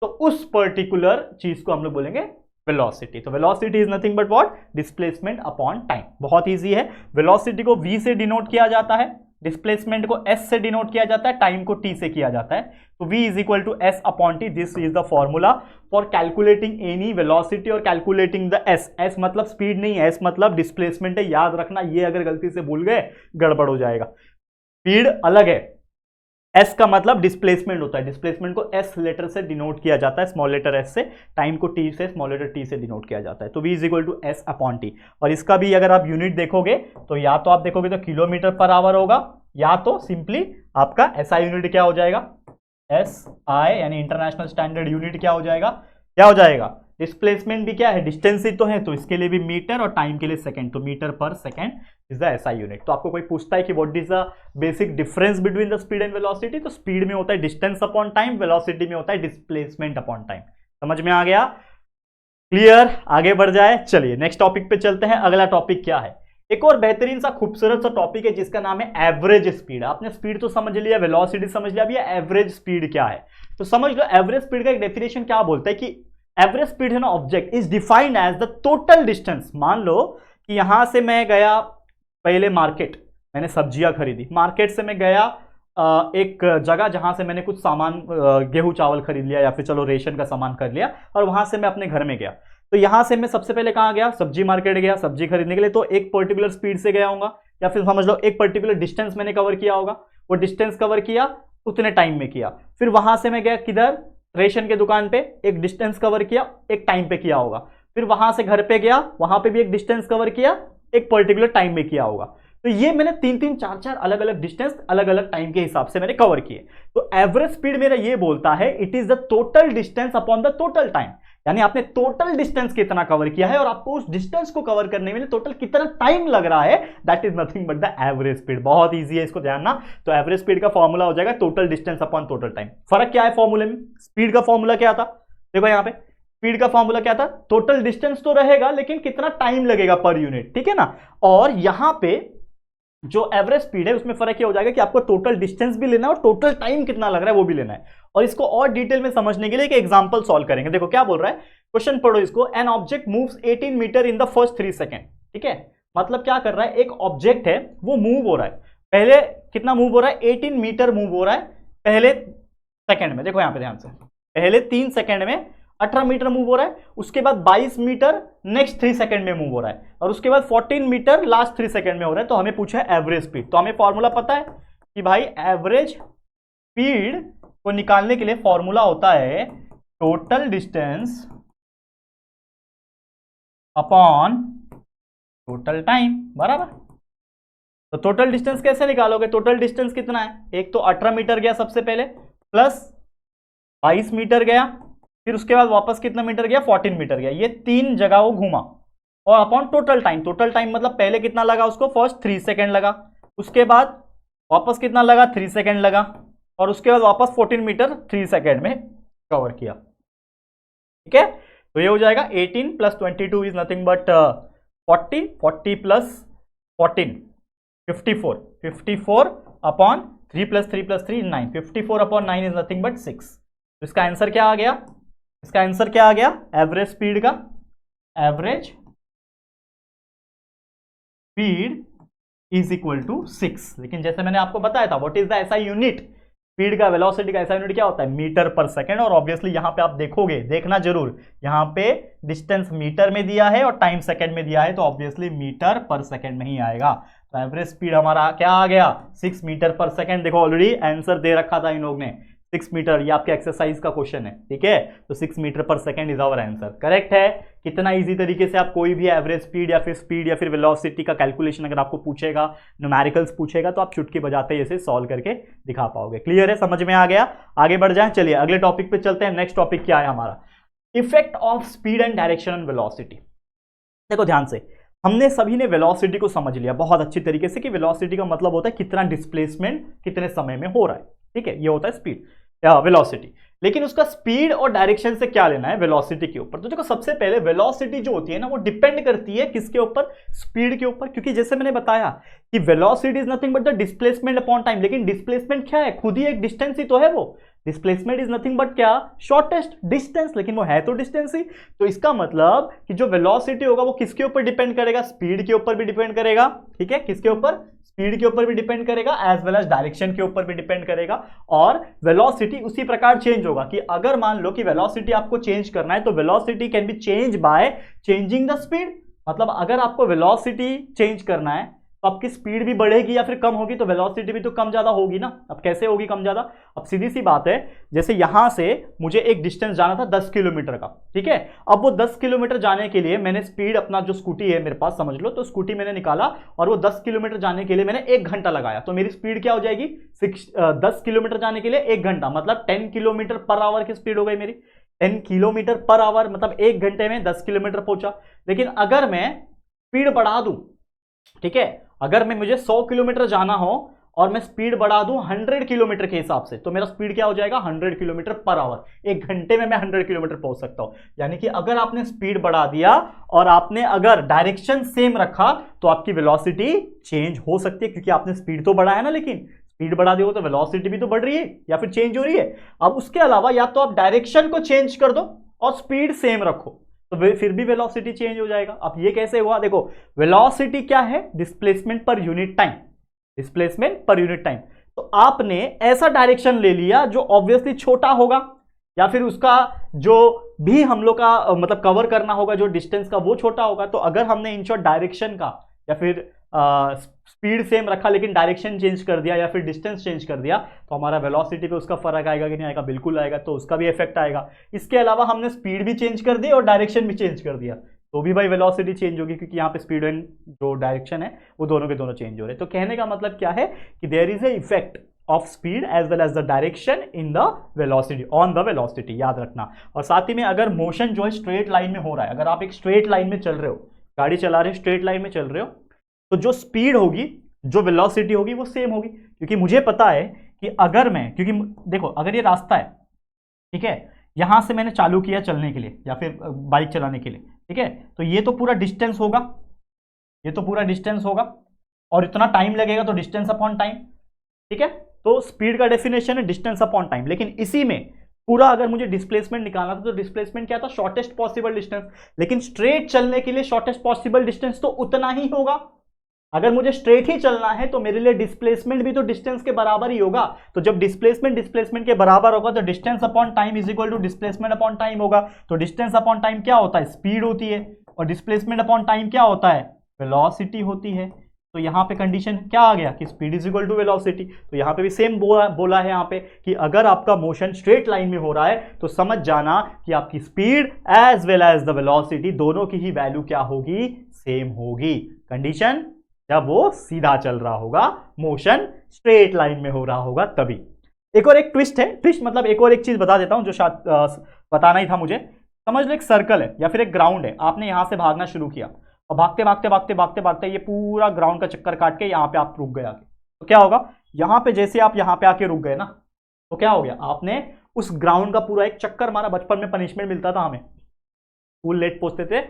तो उस पर्टिकुलर चीज को हम लोग बोलेंगे वेलोसिटी। तो velocity is nothing but what, displacement upon time. बहुत ईजी है, वेलोसिटी को v से डिनोट किया जाता है, डिस्प्लेसमेंट को s से डिनोट किया जाता है, टाइम को t से किया जाता है। तो v is equal to s upon t, this is the formula for calculating any velocity और कैलकुलेटिंग द s। s मतलब स्पीड नहीं है, s मतलब डिस्प्लेसमेंट है, याद रखना, ये अगर गलती से भूल गए गड़बड़ हो जाएगा। स्पीड अलग है, s का मतलब डिस्प्लेसमेंट होता है, डिस्प्लेसमेंट को s लेटर से डिनोट किया जाता है, स्मॉल लेटर s से, टाइम को t से, स्मॉल लेटर t से डिनोट किया जाता है। तो v is equal to s upon t। और इसका भी अगर आप यूनिट देखोगे तो या तो आप देखोगे तो किलोमीटर पर आवर होगा, या तो सिंपली आपका SI यूनिट क्या हो जाएगा, SI यानी इंटरनेशनल स्टैंडर्ड यूनिट क्या हो जाएगा, क्या हो जाएगा, डिस्प्लेसमेंट भी क्या है, डिस्टेंस ही तो है, तो इसके लिए भी मीटर और टाइम के लिए सेकंड, तो metre per second is the SI unit. तो आपको कोई पूछता है कि what is the basic difference between the speed and velocity, तो स्पीड में होता है डिस्टेंस अपॉन टाइम, वेलोसिटी में होता है डिस्प्लेसमेंट अपॉन टाइम। समझ में आ गया, क्लियर, आगे बढ़ जाए। चलिए नेक्स्ट टॉपिक पे चलते हैं। अगला टॉपिक क्या है, एक और बेहतरीन सा खूबसूरत सा टॉपिक है जिसका नाम है एवरेज स्पीड। आपने स्पीड तो समझ लिया, वेलोसिटी समझ लिया, अभी एवरेज स्पीड क्या है तो समझ लो। एवरेज स्पीड का एक डेफिनेशन क्या बोलता है कि एवरेज स्पीड है ना object is defined as the total distance. मान लो कि यहां से मैं गया पहले मार्केट, मैंने सब्जियां खरीदी, मार्केट से मैं गया एक जगह जहां से मैंने कुछ सामान गेहूं चावल खरीद लिया या फिर चलो रेशन का सामान कर लिया, और वहां से मैं अपने घर में गया। तो यहां से मैं सबसे पहले कहां गया, सब्जी मार्केट गया सब्जी खरीदने के लिए, तो एक पर्टिकुलर स्पीड से गया होगा, या फिर समझ लो एक पर्टिकुलर डिस्टेंस मैंने कवर किया होगा, वो डिस्टेंस कवर किया उतने टाइम में किया। फिर वहां से मैं गया किधर, रेशन के दुकान पे, एक डिस्टेंस कवर किया, एक टाइम पे किया होगा। फिर वहां से घर पे गया, वहां पे भी एक डिस्टेंस कवर किया, एक पर्टिकुलर टाइम में किया होगा। तो ये मैंने 3-3, 4-4 अलग अलग डिस्टेंस अलग अलग टाइम के हिसाब से मैंने कवर किए। तो एवरेज स्पीड मेरा ये बोलता है it is the total distance upon the total time, यानी आपने टोटल डिस्टेंस कितना कवर किया है और आपको उस डिस्टेंस को कवर करने में टोटल कितना टाइम लग रहा है, that is nothing but the average speed. बहुत इजी है, इसको ध्यान ना। तो एवरेज स्पीड का फॉर्मूला हो जाएगा total distance upon total time. फर्क क्या है फॉर्मूले में, स्पीड का फॉर्मूला क्या था, देखो यहां पे स्पीड का फॉर्मूला क्या था, टोटल डिस्टेंस तो रहेगा लेकिन कितना टाइम लगेगा पर यूनिट, ठीक है ना। और यहां पे जो एवरेज स्पीड है उसमें फर्क ये हो जाएगा कि आपको टोटल डिस्टेंस भी लेना है और टोटल टाइम कितना लग रहा है वो भी लेना है। और इसको और डिटेल में समझने के लिए एक एग्जांपल सॉल्व करेंगे। देखो क्या बोल रहा है, क्वेश्चन पढ़ो इसको। An object moves 18 metre in the first 3 second, ठीक है। मतलब क्या कर रहा है, एक ऑब्जेक्ट है वो मूव हो रहा है, पहले कितना मूव हो रहा है, 18 मीटर मूव हो रहा है पहले सेकंड में। देखो यहां पे ध्यान से, पहले 3 सेकंड में 18 मीटर मूव हो रहा है, उसके बाद 22 मीटर नेक्स्ट 3 सेकंड में मूव हो रहा है, और उसके बाद 14 मीटर लास्ट 3 सेकंड में हो रहा है। तो हमें पूछा है एवरेज स्पीड। तो हमें फॉर्मूला पता है कि भाई एवरेज स्पीड को निकालने के लिए फॉर्मूला होता है total distance upon total time, बराबर। तो टोटल डिस्टेंस कैसे निकालोगे, टोटल डिस्टेंस कितना है, एक तो 18 मीटर गया सबसे पहले, प्लस 22 मीटर गया, फिर उसके बाद वापस कितना मीटर गया, 14 मीटर गया, ये 3 जगह वो घूमा, और upon total time. Total time मतलब पहले कितना लगा उसको, फर्स्ट 3 सेकंड लगा, उसके बाद वापस कितना लगा, 3 सेकंड लगा, और उसके बाद वापस 14 मीटर 3 सेकंड में कवर किया, ठीक है। तो ये हो जाएगा 18 + 22 is nothing but 40, 40 + 14 54, 54 upon 3 + 3 + 3 9, 54 upon 9 is nothing but 6। तो इसका आंसर क्या आ गया, इसका आंसर क्या आ गया, एवरेज स्पीड का, average speed is equal to 6। लेकिन जैसे मैंने आपको बताया था what is the SI unit, speed का वेलोसिटी का एसआई यूनिट क्या होता है, मीटर पर सेकंड। और ऑब्वियसली यहां पे आप देखोगे, देखना जरूर, यहां पे डिस्टेंस मीटर में दिया है और टाइम सेकंड में दिया है, तो ऑब्वियसली मीटर पर सेकंड में ही आएगा। तो एवरेज स्पीड हमारा क्या आ गया, 6 मीटर पर सेकंड। देखो ऑलरेडी आंसर दे रखा था इन लोग ने, 6 मीटर, ये आपके एक्सरसाइज का क्वेश्चन है, ठीक है। तो 6 metre per second is our answer, correct है। कितना इजी तरीके से आप कोई भी एवरेज स्पीड या फिर वेलोसिटी का कैलकुलेशन अगर आपको पूछेगा, न्यूमेरिकल्स पूछेगा, तो आप चुटकी बजाते ऐसे सॉल्व करके दिखा पाओगे। क्लियर है, समझ में आ गया, आगे बढ़ जाए। चलिए अगले टॉपिक पे चलते हैं। नेक्स्ट टॉपिक क्या है हमारा, effect of speed and direction on velocity. देखो ध्यान से, हमने सभी ने वेलोसिटी को समझ लिया बहुत अच्छी तरीके से कि वेलोसिटी का मतलब होता है कितना डिस्प्लेसमेंट कितने समय में हो रहा है, ठीक है, ये होता है स्पीड वेलोसिटी। लेकिन उसका स्पीड और डायरेक्शन से क्या लेना है वेलोसिटी के ऊपर। तो देखो सबसे पहले वेलोसिटी जो होती है ना वो डिपेंड करती है किसके ऊपर, स्पीड के ऊपर। क्योंकि जैसे मैंने बताया कि velocity is nothing but the displacement upon time, लेकिन डिस्प्लेसमेंट क्या है, खुद ही एक डिस्टेंस ही तो है। वो डिस्प्लेसमेंट इज नथिंग बट क्या, शॉर्टेस्ट डिस्टेंस, लेकिन वो है तो डिस्टेंस ही। तो इसका मतलब कि जो वेलोसिटी होगा वो किसके ऊपर डिपेंड करेगा, स्पीड के ऊपर भी डिपेंड करेगा, ठीक है, किसके ऊपर, स्पीड के ऊपर भी डिपेंड करेगा, एज वेल एज डायरेक्शन के ऊपर भी डिपेंड करेगा। और वेलोसिटी उसी प्रकार चेंज होगा कि अगर मान लो कि वेलोसिटी आपको चेंज करना है तो velocity can be change by changing the speed. मतलब अगर आपको वेलोसिटी चेंज करना है तो आपकी स्पीड भी बढ़ेगी या फिर कम होगी, तो वेलोसिटी भी तो कम ज्यादा होगी ना। अब कैसे होगी कम ज्यादा, अब सीधी सी बात है, जैसे यहां से मुझे एक डिस्टेंस जाना था 10 किलोमीटर का, ठीक है। अब वो 10 किलोमीटर जाने के लिए मैंने स्पीड, अपना जो स्कूटी है मेरे पास समझ लो, तो स्कूटी मैंने निकाला और वो 10 किलोमीटर जाने के लिए मैंने 1 घंटा लगाया, तो मेरी स्पीड क्या हो जाएगी, 10 किलोमीटर जाने के लिए 1 घंटा, मतलब 10 किलोमीटर पर आवर की स्पीड हो गई मेरी। 10 किलोमीटर पर आवर, मतलब 1 घंटे में 10 किलोमीटर पहुंचा। लेकिन अगर मैं स्पीड बढ़ा दूं, ठीक है, अगर मैं मुझे 100 किलोमीटर जाना हो और मैं स्पीड बढ़ा दूं 100 किलोमीटर के हिसाब से, तो मेरा स्पीड क्या हो जाएगा 100 किलोमीटर पर आवर। 1 घंटे में मैं 100 किलोमीटर पहुंच सकता हूं। यानी कि अगर आपने स्पीड बढ़ा दिया और आपने अगर डायरेक्शन सेम रखा तो आपकी वेलोसिटी चेंज हो सकती है, क्योंकि आपने स्पीड तो बढ़ाया ना, लेकिन स्पीड बढ़ा दी हो तो वेलोसिटी भी तो बढ़ रही है या फिर चेंज हो रही है। अब उसके अलावा या तो आप डायरेक्शन को चेंज कर दो और स्पीड सेम रखो, तो फिर भी वेलोसिटी चेंज हो जाएगा। अब ये कैसे हुआ, देखो वेलोसिटी क्या है, displacement per unit time, displacement per unit time. तो आपने ऐसा डायरेक्शन ले लिया जो ऑब्वियसली छोटा होगा, या फिर उसका जो भी हम लोग का मतलब कवर करना होगा जो डिस्टेंस का, वो छोटा होगा। तो अगर हमने इन शॉर्ट डायरेक्शन का या फिर स्पीड सेम रखा लेकिन डायरेक्शन चेंज कर दिया या फिर डिस्टेंस चेंज कर दिया, तो हमारा वेलोसिटी पे उसका फर्क आएगा कि नहीं आएगा, बिल्कुल आएगा, तो उसका भी इफेक्ट आएगा। इसके अलावा हमने स्पीड भी चेंज कर दी और डायरेक्शन भी चेंज कर दिया, तो भी भाई वेलोसिटी चेंज होगी, क्योंकि यहाँ पे स्पीड एंड जो डायरेक्शन है वो दोनों के दोनों चेंज हो रहे हैं। तो कहने का मतलब क्या है कि there is a effect of speed as well as the direction in the velocity, on the velocity, याद रखना। और साथ ही में अगर मोशन जो है स्ट्रेट लाइन में हो रहा है, अगर आप एक स्ट्रेट लाइन में चल रहे हो, गाड़ी चला रहे हो, स्ट्रेट लाइन में चल रहे हो, तो जो स्पीड होगी, जो वेलोसिटी होगी वो सेम होगी। क्योंकि मुझे पता है कि अगर मैं, क्योंकि देखो अगर ये रास्ता है, ठीक है, यहां से मैंने चालू किया चलने के लिए या फिर बाइक चलाने के लिए, ठीक है, तो ये तो पूरा डिस्टेंस होगा, ये तो पूरा डिस्टेंस होगा और इतना टाइम लगेगा, तो डिस्टेंस अपॉन टाइम, ठीक है। तो स्पीड का डेफिनेशन है डिस्टेंस अपॉन टाइम। लेकिन इसी में पूरा अगर मुझे डिस्प्लेसमेंट निकालना था, तो डिस्प्लेसमेंट क्या था, शॉर्टेस्ट पॉसिबल डिस्टेंस। लेकिन स्ट्रेट चलने के लिए शॉर्टेस्ट पॉसिबल डिस्टेंस तो उतना ही होगा। अगर मुझे स्ट्रेट ही चलना है तो मेरे लिए डिस्प्लेसमेंट भी तो डिस्टेंस के बराबर ही होगा। तो जब डिस्प्लेसमेंट के बराबर होगा तो distance upon time is equal to displacement upon time होगा। तो डिस्टेंस अपॉन टाइम क्या होता है, स्पीड होती है, और डिस्प्लेसमेंट अपॉन टाइम क्या होता है, वेलोसिटी होती है। तो यहां पे कंडीशन क्या आ गया कि speed is equal to velocity. तो यहां पे भी सेम बोला है यहां पे कि अगर आपका मोशन स्ट्रेट लाइन में हो रहा है तो समझ जाना कि आपकी speed as well as the velocity दोनों की ही वैल्यू क्या होगी, सेम होगी। कंडीशन जब वो सीधा चल रहा होगा, मोशन स्ट्रेट लाइन में हो रहा होगा तभी। एक और एक ट्विस्ट है, ट्विस्ट मतलब एक और एक चीज बता देता हूं जो शायद बताना ही था मुझे। समझ लो एक सर्कल है या फिर एक ग्राउंड है, आपने यहां से भागना शुरू किया और भागते भागते भागते भागते भागते ये पूरा ग्राउंड का चक्कर काट के यहाँ पे आप रुक गए आके, तो क्या होगा, यहाँ पे जैसे आप यहाँ पे आके रुक गए ना, तो क्या हो गया, आपने उस ग्राउंड का पूरा एक चक्कर मारा। बचपन में पनिशमेंट मिलता था हमें, स्कूल लेट पहुंचते थे,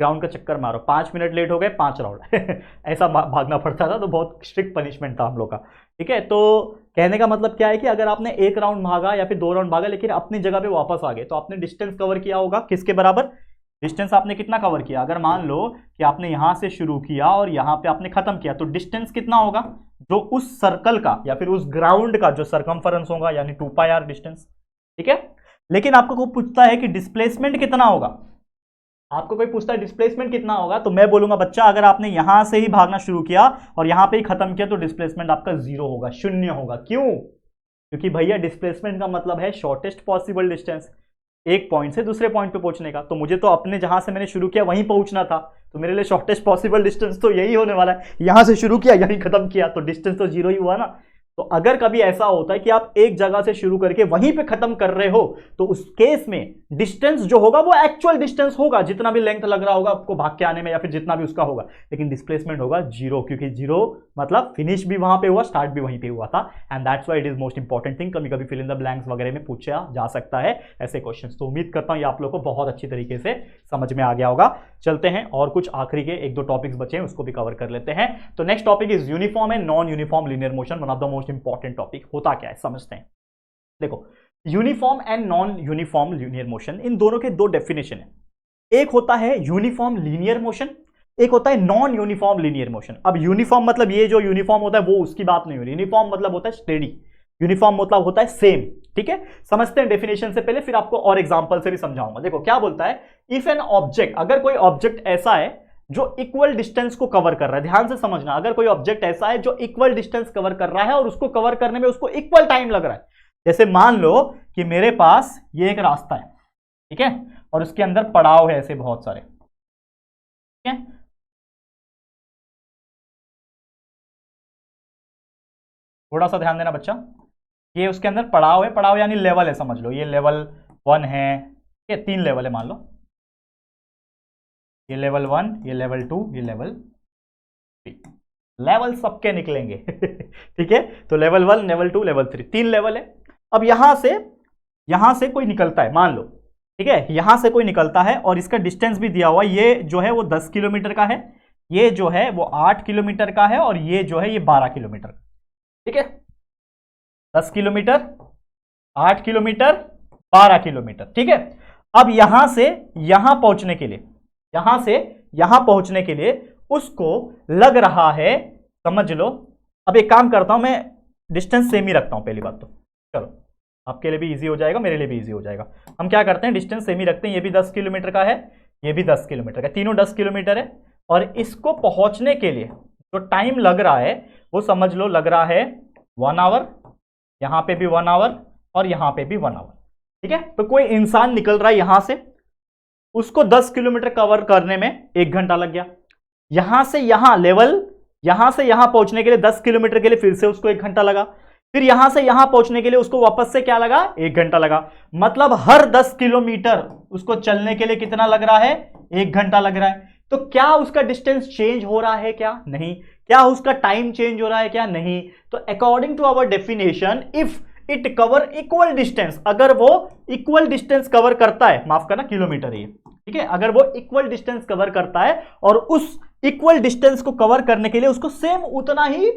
ग्राउंड का चक्कर मारो, 5 मिनट लेट हो गए 5 राउंड ऐसा भागना पड़ता था, तो बहुत स्ट्रिक्ट पनिशमेंट था हम लोग का, ठीक है। तो कहने का मतलब क्या है कि अगर आपने 1 राउंड भागा या फिर 2 राउंड भागा लेकिन अपनी जगह पे वापस आ गए, तो आपने डिस्टेंस कवर किया होगा किसके बराबर, डिस्टेंस आपने कितना कवर किया। अगर मान लो कि आपने यहां से शुरू किया और यहां पे आपने खत्म किया, तो डिस्टेंस कितना होगा, जो उस सर्कल का या फिर उस ग्राउंड का जो सरकमफरेंस होगा, यानी 2πr डिस्टेंस, ठीक है। लेकिन आपको कोई पूछता है कि डिस्प्लेसमेंट कितना होगा, आपको कोई पूछता है डिस्प्लेसमेंट कितना होगा, तो मैं बोलूंगा बच्चा अगर आपने यहां से ही भागना शुरू किया और यहां पे ही खत्म किया, तो डिस्प्लेसमेंट आपका 0 होगा, 0 होगा। क्यों, क्योंकि भैया डिस्प्लेसमेंट का मतलब है शॉर्टेस्ट पॉसिबल डिस्टेंस, एक पॉइंट से दूसरे पॉइंट पे पहुंचने का। तो मुझे तो अपने जहां से मैंने शुरू किया वहीं पहुंचना था, तो मेरे लिए शॉर्टेस्ट पॉसिबल डिस्टेंस तो यही होने वाला है। यहां से शुरू किया यहीं खत्म किया, तो डिस्टेंस तो 0 ही हुआ ना। तो अगर कभी ऐसा होता है कि आप एक जगह से शुरू करके वहीं पे खत्म कर रहे हो, तो उस केस में डिस्टेंस जो होगा वो एक्चुअल डिस्टेंस होगा, जितना भी लेंथ लग रहा होगा आपको भाग के आने में या फिर जितना भी उसका होगा, लेकिन डिस्प्लेसमेंट होगा 0, क्योंकि 0 मतलब फिनिश भी वहां पे हुआ, स्टार्ट भी वहीं पे हुआ था। And that's why it is most important thing. कभी कभी फिल इन द ब्लैंक्स वगैरह में पूछा जा सकता है ऐसे क्वेश्चन। तो उम्मीद करता हूं ये आप लोग को बहुत अच्छी तरीके से समझ में आ गया होगा। चलते हैं और कुछ आखिरी के 1-2 टॉपिक्स बचे हैं, उसको भी कवर कर लेते हैं। तो next topic is uniform and non uniform linear motion, one of the most important topic. होता क्या है समझते हैं। देखो uniform and non uniform linear motion, इन दोनों के 2 डेफिनेशन है। एक होता है यूनिफॉर्म लीनियर मोशन, एक होता है नॉन यूनिफॉर्म लीनियर मोशन। अब यूनिफॉर्म मतलब ये जो यूनिफॉर्म होता है वो उसकी बात नहीं हो रही, यूनिफॉर्म मतलब होता है स्टेडी, यूनिफॉर्म मतलब होता है सेम, ठीक है। समझते हैं डेफिनेशन से पहले, फिर आपको और एग्जांपल से भी समझाऊंगा। देखो क्या बोलता है, इफ एन ऑब्जेक्ट, अगर कोई ऑब्जेक्ट ऐसा है जो इक्वल डिस्टेंस को कवर कर रहा है, ध्यान से समझना, अगर कोई ऑब्जेक्ट ऐसा है जो इक्वल डिस्टेंस कवर कर रहा है और उसको कवर करने में उसको इक्वल टाइम लग रहा है। जैसे मान लो कि मेरे पास ये एक रास्ता है, ठीक है, और उसके अंदर पड़ाव है ऐसे बहुत सारे, ठीक है। थोड़ा सा ध्यान देना बच्चा, ये उसके अंदर पड़ाव है, पड़ाव यानी लेवल है, समझ लो ये लेवल 1 है, ये 3 लेवल है मान लो, ये लेवल 1, ये लेवल 2, ये लेवल 3, लेवल सबके निकलेंगे ठीक है। तो लेवल 1, लेवल 2, लेवल 3, 3 लेवल है। अब यहां से कोई निकलता है मान लो, ठीक है, यहां से कोई निकलता है और इसका डिस्टेंस भी दिया हुआ है, ये जो है वो 10 किलोमीटर का है, ये जो है वो 8 किलोमीटर का है, और ये जो है ये 12 किलोमीटर, ठीक है, 10 किलोमीटर, 8 किलोमीटर, 12 किलोमीटर, ठीक है। अब यहां से यहां पहुंचने के लिए, यहां से यहां पहुंचने के लिए उसको लग रहा है, समझ लो, अब एक काम करता हूं मैं, डिस्टेंस सेम ही रखता हूं पहली बात तो, चलो आपके लिए भी इजी हो जाएगा, मेरे लिए भी इजी हो जाएगा। हम क्या करते हैं, डिस्टेंस सेम ही रखते हैं, ये भी 10 किलोमीटर का है, ये भी 10 किलोमीटर का, तीनों 10 किलोमीटर है, और इसको पहुंचने के लिए जो टाइम लग रहा है वो समझ लो लग रहा है 1 आवर, यहां पे भी 1 आवर, और यहां पे भी 1 आवर, ठीक है। तो कोई इंसान निकल रहा है यहां से, उसको 10 किलोमीटर कवर करने में 1 घंटा लग गया, यहां से यहां लेवल, यहां से यहां पहुंचने के लिए 10 किलोमीटर के लिए फिर से उसको 1 घंटा लगा, फिर यहां से यहां पहुंचने के लिए उसको वापस से क्या लगा, 1 घंटा लगा। मतलब हर 10 किलोमीटर उसको चलने के लिए कितना लग रहा है, 1 घंटा लग रहा है। तो क्या उसका डिस्टेंस चेंज हो रहा है, क्या नहीं, क्या उसका टाइम चेंज हो रहा है, क्या नहीं। तो according to our definition, if it cover equal distance, अगर वो इक्वल डिस्टेंस कवर करता है, माफ करना किलोमीटर है, ठीक है, अगर वो इक्वल डिस्टेंस कवर करता है और उस इक्वल डिस्टेंस को कवर करने के लिए उसको सेम उतना ही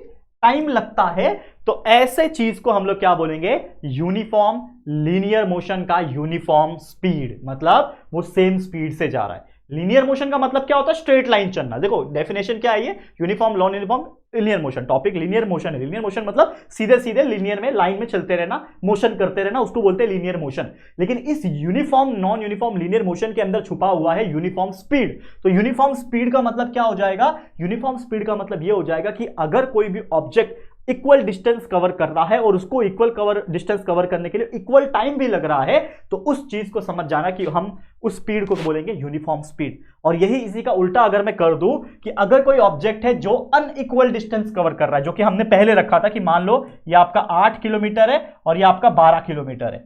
टाइम लगता है, तो ऐसे चीज को हम लोग क्या बोलेंगे, यूनिफॉर्म लीनियर मोशन का यूनिफॉर्म स्पीड, मतलब वो सेम स्पीड से जा रहा है। लीनियर मोशन का मतलब क्या होता है, स्ट्रेट लाइन चलना। देखो डेफिनेशन क्या है, ये uniform non uniform linear motion, topic linear motion है। लीनियर मोशन मतलब सीधे सीधे लीनियर में लाइन में चलते रहना, मोशन करते रहना, उसको बोलते हैं लीनियर मोशन। लेकिन इस uniform non uniform linear motion के अंदर छुपा हुआ है यूनिफॉर्म स्पीड। तो यूनिफॉर्म स्पीड का मतलब क्या हो जाएगा, यूनिफॉर्म स्पीड का मतलब ये हो जाएगा कि अगर कोई भी ऑब्जेक्ट इक्वल डिस्टेंस कवर कर रहा है और उसको इक्वल डिस्टेंस कवर करने के लिए इक्वल टाइम भी लग रहा है, तो उस चीज को समझ जाना कि हम उस स्पीड को बोलेंगे यूनिफॉर्म स्पीड। और यही इसी का उल्टा अगर मैं कर दूं कि अगर कोई ऑब्जेक्ट है जो अनइक्वल डिस्टेंस कवर कर रहा है, जो कि हमने पहले रखा था कि मान लो ये आपका 8 किलोमीटर है और ये आपका 12 किलोमीटर है,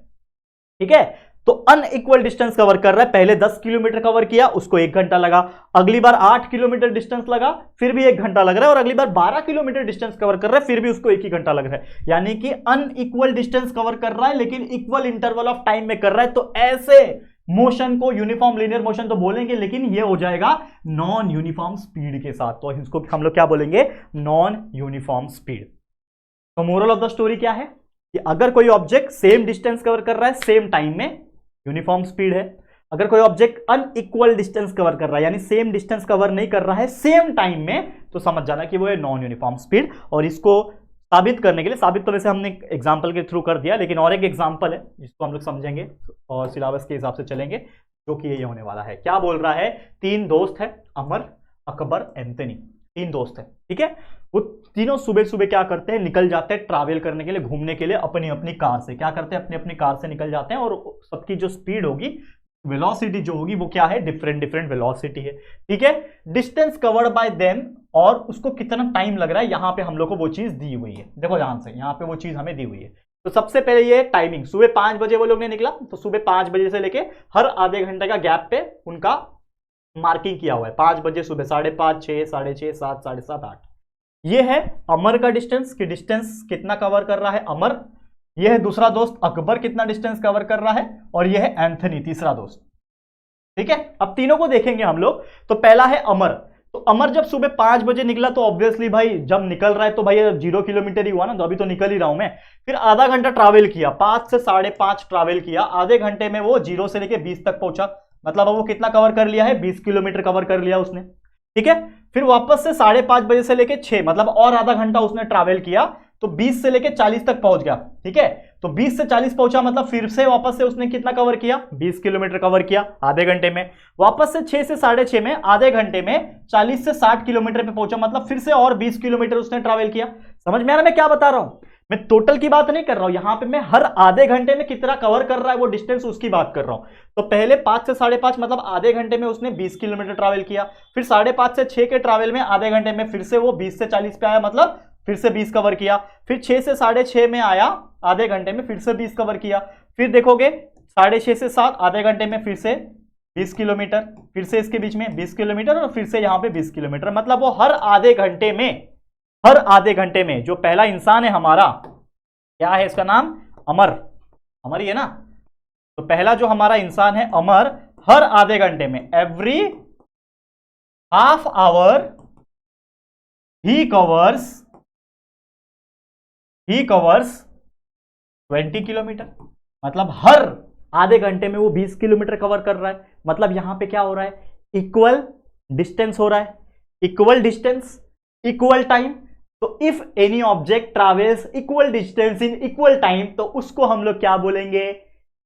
ठीक है, तो अनइक्वल डिस्टेंस कवर कर रहा है, पहले 10 किलोमीटर कवर किया उसको 1 घंटा लगा, अगली बार 8 किलोमीटर डिस्टेंस लगा फिर भी 1 घंटा लग रहा है, और अगली बार 12 किलोमीटर डिस्टेंस कवर कर रहा है फिर भी उसको 1 ही घंटा लग रहा है। यानी कि अनइक्वल डिस्टेंस कवर कर रहा है लेकिन इक्वल इंटरवल ऑफ टाइम में कर रहा है। तो ऐसे मोशन को यूनिफॉर्म लीनियर मोशन तो बोलेंगे, लेकिन ये हो जाएगा नॉन यूनिफॉर्म स्पीड के साथ, तो इसको हम लोग क्या बोलेंगे, नॉन यूनिफॉर्म स्पीड। तो मोरल ऑफ द स्टोरी क्या है कि अगर कोई ऑब्जेक्ट सेम डिस्टेंस कवर कर रहा है सेम टाइम में, यूनिफॉर्म स्पीड है। अगर कोई ऑब्जेक्ट अनइक्वल डिस्टेंस कवर कर रहा है यानी सेम डिस्टेंस कवर नहीं कर रहा है सेम टाइम में, तो समझ जाना कि वो है नॉन यूनिफॉर्म स्पीड। और इसको साबित करने के लिए, साबित तो वैसे हमने एग्जांपल के थ्रू कर दिया, लेकिन और एक एग्जांपल है जिसको हम लोग समझेंगे और सिलेबस के हिसाब से चलेंगे, जो कि ये होने वाला है। क्या बोल रहा है, 3 दोस्त है, अमर, अकबर, एंथनी, 3 दोस्त है, ठीक है। वो तीनों सुबह सुबह क्या करते हैं, निकल जाते हैं ट्रैवल करने के लिए, घूमने के लिए अपनी अपनी कार से। क्या करते हैं, अपनी अपनी कार से निकल जाते हैं, और सबकी जो स्पीड होगी, वेलोसिटी जो होगी वो क्या है, डिफरेंट डिफरेंट वेलोसिटी है, ठीक है। डिस्टेंस कवर्ड बाय देम, और उसको कितना टाइम लग रहा है, यहां पे हम लोग को वो चीज दी हुई है। देखो ध्यान से, यहां पे वो चीज हमें दी हुई है। तो सबसे पहले ये टाइमिंग, सुबह 5 बजे वो लोग ने निकला, तो सुबह 5 बजे से लेके हर आधे घंटे का गैप पे उनका मार्किंग किया हुआ है। 5 बजे सुबह, 5:30, 6, 6:30, 7, 7:30, 8। ये है अमर का डिस्टेंस, कि डिस्टेंस कितना कवर कर रहा है अमर। ये है दूसरा दोस्त अकबर, कितना डिस्टेंस कवर कर रहा है, और ये है एंथनी, तीसरा दोस्त, ठीक है। अब तीनों को देखेंगे हम लोग। तो पहला है अमर। तो अमर जब सुबह 5 बजे निकला, तो ऑब्वियसली भाई जब निकल रहा है तो भाई 0 किलोमीटर ही हुआ ना, तो अभी तो निकल ही रहा हूं मैं। फिर आधा घंटा ट्रैवल किया, 5 से 5:30 ट्रैवल किया, आधे घंटे में वो 0 से लेके 20 तक पहुंचा। मतलब अब वो कितना कवर कर लिया है, 20 किलोमीटर कवर कर लिया उसने, ठीक है। फिर वापस से 5:30 बजे से लेके 6, मतलब और आधा घंटा उसने ट्रैवल किया, तो 20 से लेके 40 तक पहुंच गया, ठीक है। तो 20 से 40 पहुंचा, मतलब फिर से वापस से उसने कितना कवर किया, 20 किलोमीटर कवर किया आधे घंटे में। वापस से 6 से 6:30 में, आधे घंटे में 40 से 60 किलोमीटर पे पहुंचा, मतलब फिर से और 20 किलोमीटर उसने ट्रैवल किया। समझ में आ रहा मैं क्या बता रहा हूं, मैं टोटल की बात नहीं कर रहा हूं, यहां पे मैं हर आधे घंटे में कितना कवर कर रहा है वो डिस्टेंस, उसकी बात कर रहा हूं। तो पहले 5 से 5:30, मतलब आधे घंटे में उसने 20 किलोमीटर ट्रैवल किया। फिर 5:30 से 6 के ट्रैवल में आधे घंटे में फिर से वो 20 से 40 पे आया, मतलब फिर से 20 कवर किया। फिर 6 से 6:30 में आया, आधे घंटे में फिर से 20 कवर किया। फिर देखोगे 6:30 से 7 आधे घंटे में फिर से 20 किलोमीटर, फिर से इसके बीच में 20 किलोमीटर और फिर से यहां पे 20 किलोमीटर। मतलब वो हर आधे घंटे में जो पहला इंसान है हमारा, क्या है इसका नाम, अमर, अमर ही है ना। तो पहला जो हमारा इंसान है अमर, हर आधे घंटे में, एवरी हाफ आवर ही कवर्स 20 किलोमीटर। मतलब हर आधे घंटे में वो 20 किलोमीटर कवर कर रहा है। मतलब यहां पे क्या हो रहा है, इक्वल डिस्टेंस हो रहा है, इक्वल डिस्टेंस इक्वल टाइम। तो if any object travels equal distance in equal time, तो उसको हम लोग क्या बोलेंगे,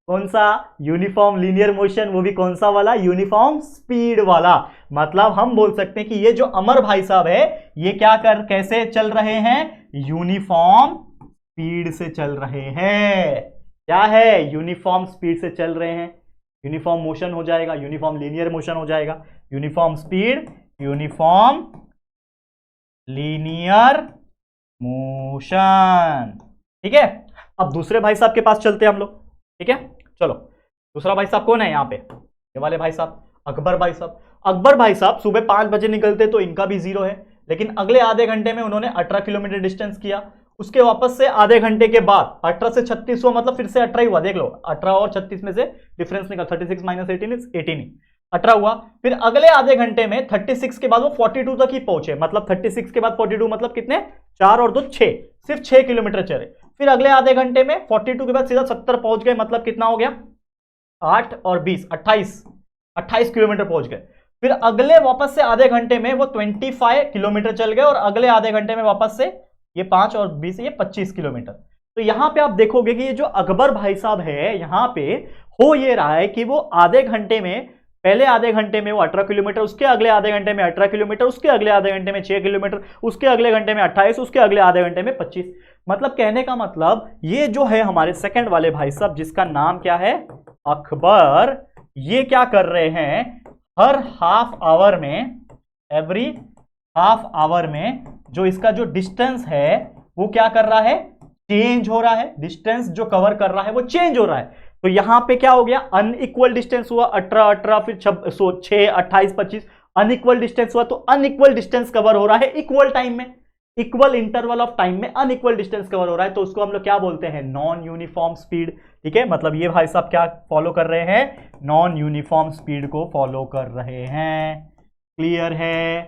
कौन सा, यूनिफॉर्म लीनियर मोशन, वो भी कौन सा वाला, यूनिफॉर्म स्पीड वाला। मतलब हम बोल सकते हैं कि ये जो अमर भाई साहब है ये कैसे चल रहे हैं, यूनिफॉर्म स्पीड से चल रहे हैं। क्या है, यूनिफॉर्म स्पीड से चल रहे हैं। यूनिफॉर्म मोशन हो जाएगा, यूनिफॉर्म लीनियर मोशन हो जाएगा, uniform speed, uniform linear motion. ठीक है, अब दूसरे भाई साहब के पास चलते हैं हम लोग। ठीक है, चलो दूसरा भाई साहब कौन है यहाँ पे, ये वाले भाई साहब, अकबर भाई साहब। अकबर भाई साहब सुबह 5 बजे निकलते तो इनका भी 0 है, लेकिन अगले आधे घंटे में उन्होंने 18 किलोमीटर डिस्टेंस किया। उसके वापस से आधे घंटे के बाद 18 से 36 हुआ, मतलब फिर से 18 ही हुआ। देख लो 18 और 36 में से डिफरेंस निकल, 36 माइनस 18 इज 18 ही, 18 हुआ। फिर अगले आधे घंटे में 36 के बाद वो 42 तक ही पहुंचे। मतलब 36 के बाद 42 मतलब कितने, 4 और 2 6, सिर्फ 6 किलोमीटर चले। फिर अगले आधे घंटे में 42 के बाद सीधा 70 पहुंच गए। मतलब कितना हो गया, 8 और 20 28 किलोमीटर पहुंच गए। फिर अगले वापस से आधे घंटे में वो 25 किलोमीटर चल गए और अगले आधे घंटे में वापस से ये 5 और 20 ये 25 किलोमीटर। तो यहां पे आप देखोगे कि ये जो अकबर भाई साहब है, यहां पे हो ये रहा है कि वो आधे घंटे में, पहले आधे घंटे में वो 18 किलोमीटर, उसके अगले आधे घंटे में 18 किलोमीटर, उसके अगले आधे घंटे में 6 किलोमीटर, उसके अगले घंटे में 28, उसके अगले आधे घंटे में 25। मतलब कहने का मतलब ये जो है हमारे सेकंड वाले भाई साहब, जिसका नाम क्या है, अकबर, ये क्या कर रहे हैं, हर हाफ आवर में, एवरी हाफ आवर में जो इसका जो डिस्टेंस है वो क्या कर रहा है, चेंज हो रहा है। डिस्टेंस जो कवर कर रहा है वो चेंज हो रहा है। तो यहां पे क्या हो गया, अनइक्वल डिस्टेंस हुआ, 18 फिर 6 28 25, अनइक्वल डिस्टेंस हुआ। तो अनइक्वल डिस्टेंस कवर हो रहा है इक्वल टाइम में, इक्वल इंटरवल ऑफ टाइम में अनइक्वल डिस्टेंस कवर हो रहा है। तो उसको हम लोग क्या बोलते हैं, नॉन यूनिफॉर्म स्पीड। ठीक है, मतलब ये भाई साहब क्या फॉलो कर रहे हैं, नॉन यूनिफॉर्म स्पीड को फॉलो कर रहे हैं। क्लियर है,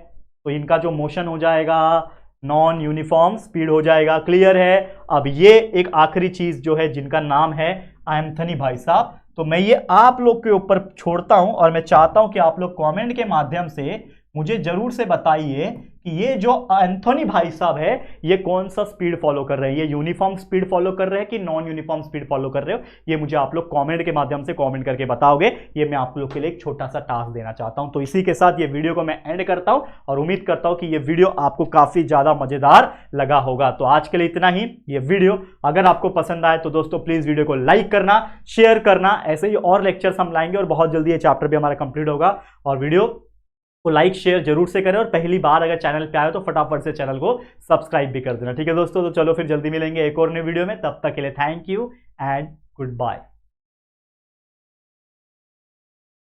तो इनका जो मोशन हो जाएगा नॉन यूनिफॉर्म स्पीड हो जाएगा। क्लियर है। अब ये एक आखिरी चीज जो है जिनका नाम है एंथनी भाई साहब, तो मैं ये आप लोग के ऊपर छोड़ता हूं और मैं चाहता हूं कि आप लोग कमेंट के माध्यम से मुझे जरूर से बताइए कि ये जो एंथनी भाई साहब है ये कौन सा स्पीड फॉलो कर रहे हैं, ये यूनिफॉर्म स्पीड फॉलो कर रहे हैं कि नॉन यूनिफॉर्म स्पीड फॉलो कर रहे हो। ये मुझे आप लोग कमेंट के माध्यम से कमेंट करके बताओगे। ये मैं आप लोग के लिए एक छोटा सा टास्क देना चाहता हूं। तो इसी के साथ ये वीडियो को मैं एंड करता हूं और उम्मीद करता हूं कि ये वीडियो आपको काफी ज्यादा मजेदार लगा होगा। तो आज के लिए इतना ही। ये वीडियो अगर आपको पसंद आए तो दोस्तों प्लीज वीडियो को लाइक करना, शेयर करना। ऐसे ही और लेक्चर्स हम लाएंगे और बहुत जल्दी ये चैप्टर भी हमारा कंप्लीट होगा। और वीडियो को लाइक शेयर जरूर से करें और पहली बार अगर चैनल पे आए तो फटाफट से चैनल को सब्सक्राइब भी कर देना। ठीक है दोस्तों, तो चलो फिर जल्दी मिलेंगे एक और नई वीडियो में। तब तक के लिए thank you and good bye.